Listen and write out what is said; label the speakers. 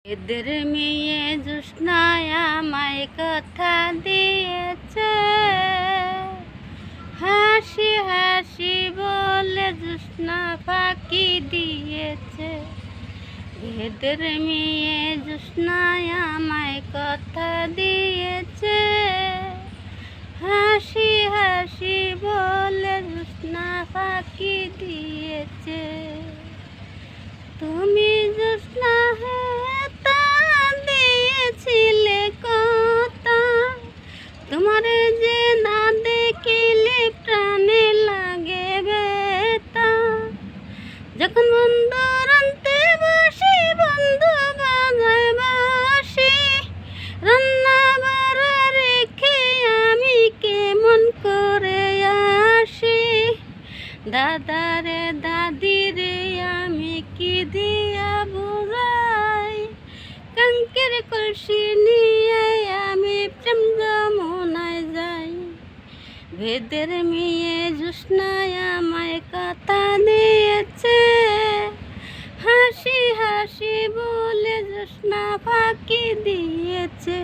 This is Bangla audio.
Speaker 1: এদের মেয়ে জোৎস্নায় আমায় কথা দিয়েছে, হাসি হাসি বলে জোৎস্না ফাঁকি দিয়েছে। এদের মেয়ে জোৎস্নায় আমায় কথা দিয়েছে, হাসি হাসি বলে জোৎস্না ফাঁকি দিয়েছে। তুমি জোৎস্না দিয়েছিলে কথা, তোমার যে না দেখিলে প্রাণে লাগে ব্যথা। যখন বন্ধুর আনতে বসি বন্ধু বাজায় বাঁশি, রান্না বাড়া রেখে আমি কেমন করে আসি। দাদারে দাদিরে আমি কি দিয়া বুঝাই, কাঙ্কের কলসি নিয়ে আমি প্রেম যমুনায় যাই। ভেদের মেয়ে জোৎস্নায় আমায় কথা দিয়েছে, হাসি হাসি বলে জোৎস্না ফাঁকি দিয়েছে।